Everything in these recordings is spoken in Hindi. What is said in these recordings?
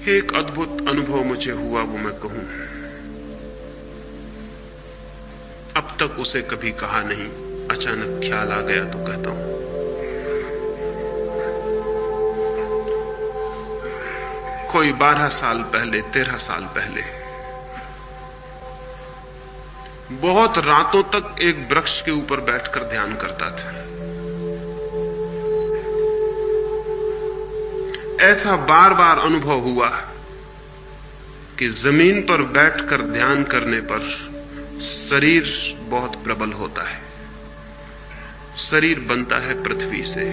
एक अद्भुत अनुभव मुझे हुआ, वो मैं कहूं। अब तक उसे कभी कहा नहीं, अचानक ख्याल आ गया तो कहता हूं। कोई 12 साल पहले, 13 साल पहले, बहुत रातों तक एक वृक्ष के ऊपर बैठकर ध्यान करता था। ऐसा बार बार अनुभव हुआ कि जमीन पर बैठकर ध्यान करने पर शरीर बहुत प्रबल होता है। शरीर बनता है पृथ्वी से,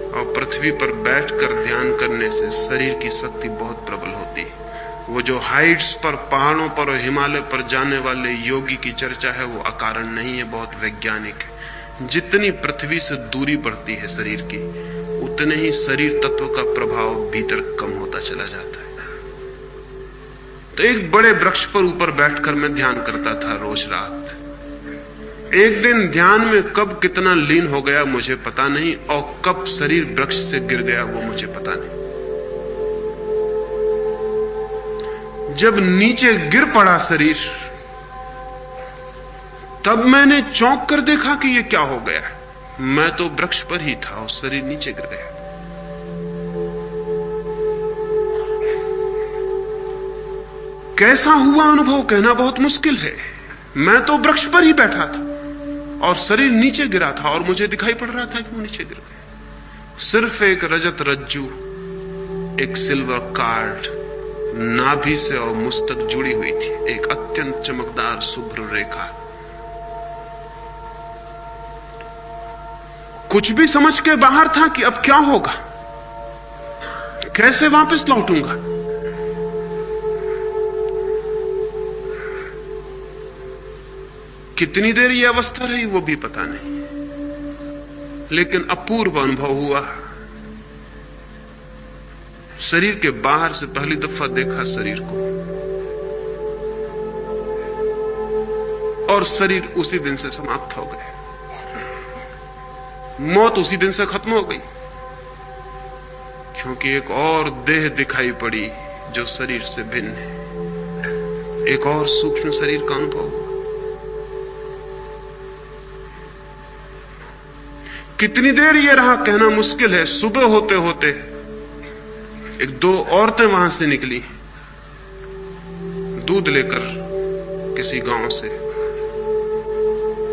और पृथ्वी पर बैठकर ध्यान करने से शरीर की शक्ति बहुत प्रबल होती है। वो जो हाइट्स पर, पहाड़ों पर और हिमालय पर जाने वाले योगी की चर्चा है, वो अकारण नहीं है, बहुत वैज्ञानिक है। जितनी पृथ्वी से दूरी बढ़ती है शरीर की, उतने ही शरीर तत्व का प्रभाव भीतर कम होता चला जाता है। तो एक बड़े वृक्ष पर ऊपर बैठकर मैं ध्यान करता था रोज रात। एक दिन ध्यान में कब कितना लीन हो गया मुझे पता नहीं, और कब शरीर वृक्ष से गिर गया वो मुझे पता नहीं। जब नीचे गिर पड़ा शरीर, तब मैंने चौंक कर देखा कि ये क्या हो गया। मैं तो वृक्ष पर ही था और शरीर नीचे गिर गया। कैसा हुआ अनुभव कहना बहुत मुश्किल है। मैं तो वृक्ष पर ही बैठा था और शरीर नीचे गिरा था, और मुझे दिखाई पड़ रहा था कि वो नीचे गिर गया। सिर्फ एक रजत रज्जू, एक सिल्वर कार्ड नाभि से और मुझ तक जुड़ी हुई थी, एक अत्यंत चमकदार शुभ्र रेखा। कुछ भी समझ के बाहर था कि अब क्या होगा, कैसे वापस लौटूंगा। कितनी देर यह अवस्था रही वो भी पता नहीं, लेकिन अपूर्व अनुभव हुआ। शरीर के बाहर से पहली दफा देखा शरीर को, और शरीर उसी दिन से समाप्त हो गए। मौत उसी दिन से खत्म हो गई, क्योंकि एक और देह दिखाई पड़ी जो शरीर से भिन्न है। एक और सूक्ष्म शरीर का अनुभव हुआ। कितनी देर यह रहा कहना मुश्किल है। सुबह होते होते एक दो औरतें वहां से निकली, दूध लेकर किसी गांव से,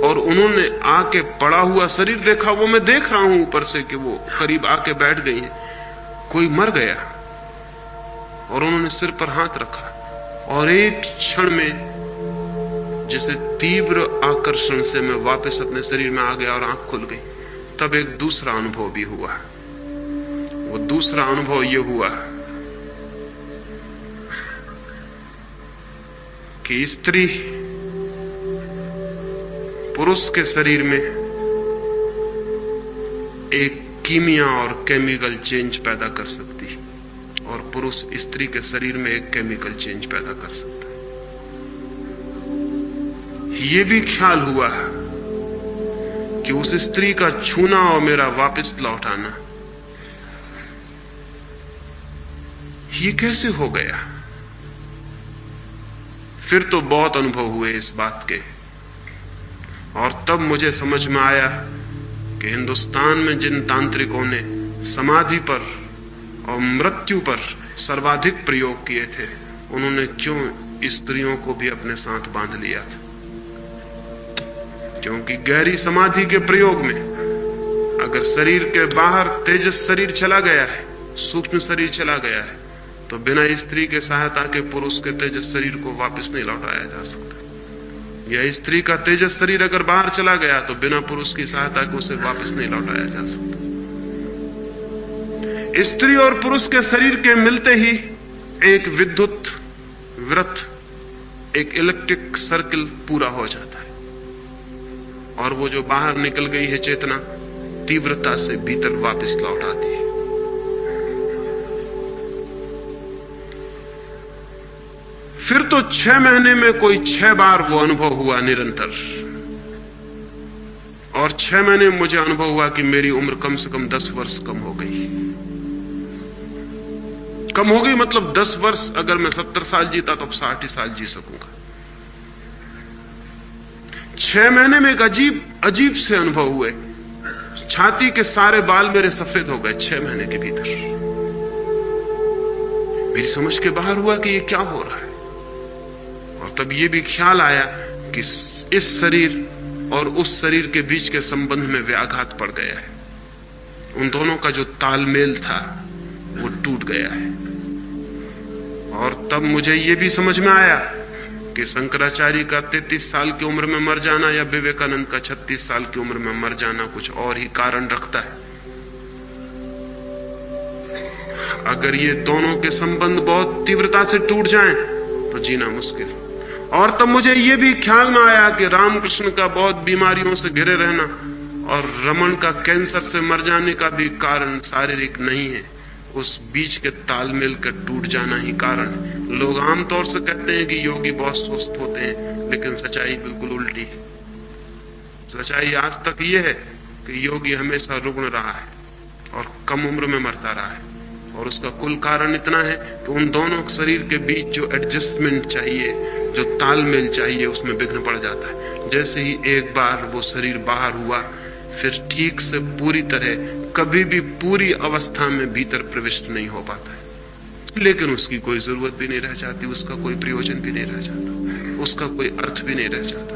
और उन्होंने आके पड़ा हुआ शरीर देखा। वो मैं देख रहा हूं ऊपर से कि वो करीब आके बैठ गई है। कोई मर गया, और उन्होंने सिर पर हाथ रखा, और एक क्षण में जैसे तीव्र आकर्षण से मैं वापस अपने शरीर में आ गया और आंख खुल गई। तब एक दूसरा अनुभव भी हुआ। वो दूसरा अनुभव यह हुआ कि स्त्री पुरुष के शरीर में एक कीमिया और केमिकल चेंज पैदा कर सकती है, और पुरुष स्त्री के शरीर में एक केमिकल चेंज पैदा कर सकता है। यह भी ख्याल हुआ कि उस स्त्री का छूना और मेरा वापस लौट आना, ये कैसे हो गया। फिर तो बहुत अनुभव हुए इस बात के, और तब मुझे समझ में आया कि हिंदुस्तान में जिन तांत्रिकों ने समाधि पर और मृत्यु पर सर्वाधिक प्रयोग किए थे, उन्होंने क्यों स्त्रियों को भी अपने साथ बांध लिया था। क्योंकि गहरी समाधि के प्रयोग में अगर शरीर के बाहर तेजस शरीर चला गया है, सूक्ष्म शरीर चला गया है, तो बिना स्त्री के सहायता के पुरुष के तेजस शरीर को वापस नहीं लौटाया जा सकता। या स्त्री का तेजस शरीर अगर बाहर चला गया तो बिना पुरुष की सहायता के उसे वापस नहीं लौटाया जा सकता। स्त्री और पुरुष के शरीर के मिलते ही एक विद्युत वृत्त, एक इलेक्ट्रिक सर्किल पूरा हो जाता है, और वो जो बाहर निकल गई है चेतना तीव्रता से भीतर वापस लौट आती है। फिर तो 6 महीने में कोई 6 बार वो अनुभव हुआ निरंतर, और 6 महीने में मुझे अनुभव हुआ कि मेरी उम्र कम से कम 10 वर्ष कम हो गई। कम हो गई मतलब 10 वर्ष। अगर मैं 70 साल जीता तो अब 60 ही साल जी सकूंगा। 6 महीने में एक अजीब अजीब से अनुभव हुए। छाती के सारे बाल मेरे सफेद हो गए 6 महीने के भीतर। मेरी समझ के बाहर हुआ कि ये क्या हो रहा है। और तब ये भी ख्याल आया कि इस शरीर और उस शरीर के बीच के संबंध में व्याघात पड़ गया है। उन दोनों का जो तालमेल था वो टूट गया है। और तब मुझे ये भी समझ में आया कि शंकराचार्य का 33 साल की उम्र में मर जाना या विवेकानंद का 36 साल की उम्र में मर जाना कुछ और ही कारण रखता है। अगर ये दोनों के संबंध बहुत तीव्रता से टूट जाएं तो जीना मुश्किल। और तब मुझे ये भी ख्याल में आया कि रामकृष्ण का बहुत बीमारियों से घिरे रहना और रमन का कैंसर से मर जाने का भी कारण शारीरिक नहीं है, उस बीच के तालमेल का टूट जाना ही कारण है। लोग आमतौर से कहते हैं कि योगी बहुत स्वस्थ होते हैं, लेकिन सच्चाई बिल्कुल उल्टी है। सच्चाई आज तक ये है कि योगी हमेशा रुग्ण रहा है और कम उम्र में मरता रहा है। और उसका कुल कारण इतना है कि उन दोनों शरीर के बीच जो एडजस्टमेंट चाहिए, जो तालमेल चाहिए, उसमें विघ्न पड़ जाता है। जैसे ही एक बार वो शरीर बाहर हुआ, फिर ठीक से पूरी तरह कभी भी पूरी अवस्था में भीतर प्रविष्ट नहीं हो पाता है। लेकिन उसकी कोई जरूरत भी नहीं रह जाती, उसका कोई प्रयोजन भी नहीं रह जाता, उसका कोई अर्थ भी नहीं रह जाता।